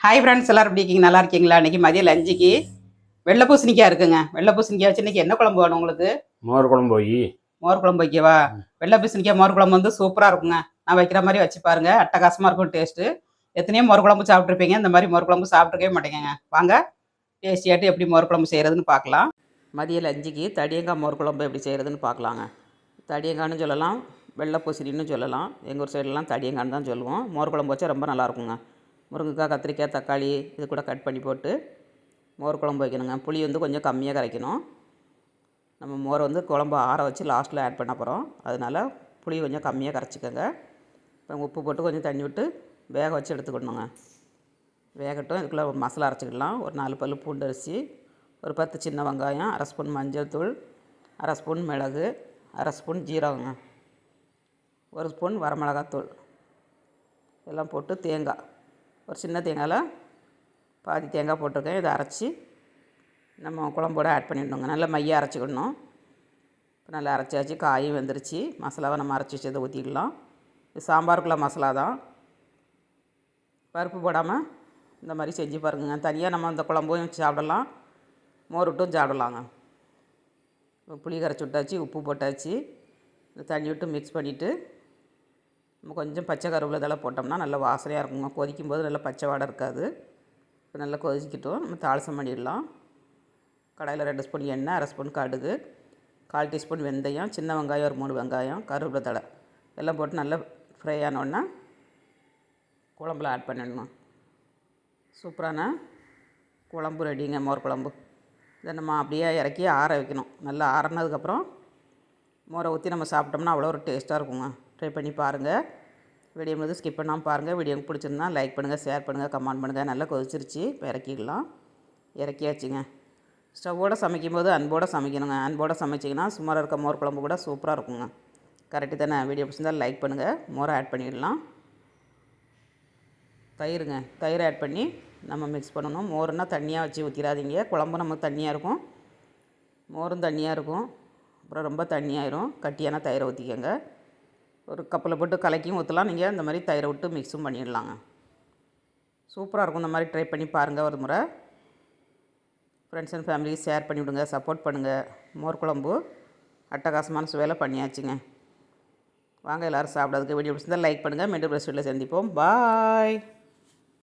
Hi friends, எல்லாரும் எப்படி இருக்கீங்க? நல்லா இருக்கீங்களா? இன்னைக்கு மதியம் லஞ்சுக்கு வெள்ளை பூசணிக்காய் இருக்குங்க. வெள்ளை பூசணிக்காய் வச்சு இன்னைக்கு என்ன குழம்பு வேணும் உங்களுக்கு? மோர் குழம்பு வை. மோர் குழம்பு வைக்கவா? வெள்ளை பூசணிக்காய் மோர் குழம்பு வந்து சூப்பராக இருக்குங்க. நான் வைக்கிற மாதிரி வச்சு பாருங்க, அட்டகாசமாக இருக்கும் டேஸ்ட்டு. எத்தனையோ மோர் குழம்பு சாப்பிட்ருப்பீங்க, இந்த மாதிரி மோர் குழம்பு சாப்பிட்ருக்கவே மாட்டேங்க. வாங்க டேஸ்டியாட்டு எப்படி மோர் குழம்பு செய்கிறதுன்னு பார்க்கலாம். மதிய லஞ்சுக்கு தடியங்காய் மோர் குழம்பு எப்படி செய்கிறதுன்னு பார்க்கலாங்க. தடியங்கான்னு சொல்லலாம், வெள்ளை பூசணின்னு சொல்லலாம். எங்கள் ஊர் சைடெலாம் தடியங்கான்னு தான் சொல்லுவோம். மோர் குழம்பு வச்சா ரொம்ப நல்லாயிருக்குங்க. முருங்கைக்காய், கத்திரிக்காய், தக்காளி இது கூட கட் பண்ணி போட்டு மோர் குழம்பு வைக்கணுங்க. புளி வந்து கொஞ்சம் கம்மியாக கரைக்கணும். நம்ம மோரை வந்து குழம்பு ஆற வச்சு லாஸ்ட்டில் ஆட் பண்ண போகிறோம். அதனால் புளி கொஞ்சம் கம்மியாக கரைச்சிக்கோங்க. இப்போ உப்பு போட்டு கொஞ்சம் தண்ணி விட்டு வேக வச்சு எடுத்துக்கணுங்க. வேகட்டும். இதுக்குள்ளே ஒரு மசாலா அரைச்சிக்கலாம். ஒரு 4 பல் பூண்டு அரிசி, ஒரு 10 சின்ன வெங்காயம், 1/2 ஸ்பூன் மஞ்சள் தூள், 1/2 ஸ்பூன் மிளகு, 1/2 ஸ்பூன் ஜீரகங்க, 1 ஸ்பூன் வரமிளகாத்தூள் எல்லாம் போட்டு தேங்காய், ஒரு சின்ன தேங்காயில் பாதி தேங்காய் போட்டிருக்கேன். இதை அரைச்சி நம்ம குழம்போட ஆட் பண்ணிடணுங்க. நல்லா மையாக அரைச்சிக்கிடணும். இப்போ நல்லா அரைச்சாச்சு, காயும் வெந்துருச்சு. மசாலாவை நம்ம அரைச்சி வச்சதை ஊற்றிடலாம். இது சாம்பாருக்குள்ள மசாலா தான். பருப்பு போடாமல் இந்த மாதிரி செஞ்சு பாருங்க. தனியாக நம்ம இந்த குழம்பும் சாப்பிடலாம், மோர் விட்டும் சாப்பிடலாங்க. புளி கரைச்சி விட்டாச்சு, உப்பு போட்டாச்சு. தண்ணி விட்டு மிக்ஸ் பண்ணிவிட்டு நம்ம கொஞ்சம் பச்சை கருவேப்பிலை இதெல்லாம் போட்டோம்னா நல்லா வாசனையாக இருக்குங்க. கொதிக்கும் போது நல்லா பச்சை வாடை இருக்காது. இப்போ நல்லா கொதிக்கிட்டோம். நம்ம தாளிசம் பண்ணிடலாம். கடாயில் 2 ஸ்பூன் எண்ணெய், 1/2 ஸ்பூன் கடுகு, 1/4 டீஸ்பூன் வெந்தயம், சின்ன வெங்காயம் ஒரு 3 வெங்காயம், கருவேப்பிலை தழை எல்லாம் போட்டு நல்லா ஃப்ரை ஆனோடனே குழம்புல ஆட் பண்ணிடணும். சூப்பரான குழம்பு ரெடிங்க, மோர் குழம்பு. இதை நம்ம அப்படியே இறக்கி ஆற வைக்கணும். நல்லா ஆறினதுக்கப்புறம் மோரை ஊற்றி நம்ம சாப்பிட்டோம்னா அவ்வளோ ஒரு டேஸ்ட்டாக இருக்குங்க. ட்ரை பண்ணி பாருங்கள். வீடியோ வந்து ஸ்கிப் பண்ணாமல் பாருங்கள். வீடியோ பிடிச்சிருந்தா லைக் பண்ணுங்கள், ஷேர் பண்ணுங்கள், கமெண்ட் பண்ணுங்கள். நல்லா கொதிச்சிருச்சு. இப்போ இறக்கிடலாம். இறக்கியாச்சுங்க. ஸ்டவ்வோடு சமைக்கும் போது அன்போடு சமைக்கணுங்க. அன்போடு சமைச்சிங்கன்னா சுமாராக இருக்க மோர் குழம்பு கூட சூப்பராக இருக்குங்க. கரெக்டு தானே? வீடியோ பிடிச்சிருந்தால் லைக் பண்ணுங்கள். மோரை ஆட் பண்ணிடலாம். தயிருங்க, தயிர் ஆட் பண்ணி நம்ம மிக்ஸ் பண்ணணும். மோருன்னா தண்ணியாக வச்சு ஊற்றிடாதீங்க. குழம்பு நம்ம தண்ணியாக இருக்கும், மோரும் தண்ணியாக இருக்கும். அப்புறம் ரொம்ப தண்ணியாயிரும். கட்டியான தயிரை ஊற்றிக்கோங்க. ஒரு கப்பில் போட்டு கலக்கியும் ஊற்றலாம். நீங்கள் இந்த மாதிரி தயிரை விட்டு மிக்ஸும் பண்ணிடலாங்க. சூப்பராக இருக்கும். இந்த மாதிரி ட்ரை பண்ணி பாருங்கள் ஒரு முறை. ஃப்ரெண்ட்ஸ் அண்ட் ஃபேமிலிக்கு ஷேர் பண்ணிவிடுங்க, சப்போர்ட் பண்ணுங்கள். மோர் குழம்பு அட்டகாசமான சுவையில் பண்ணியாச்சுங்க. வாங்க எல்லோரும் சாப்பிட்றதுக்கு. வீடியோ பிடிச்சிருந்தால் லைக் பண்ணுங்கள். மீண்டும் ரெசிபியில் சந்திப்போம். பாய்.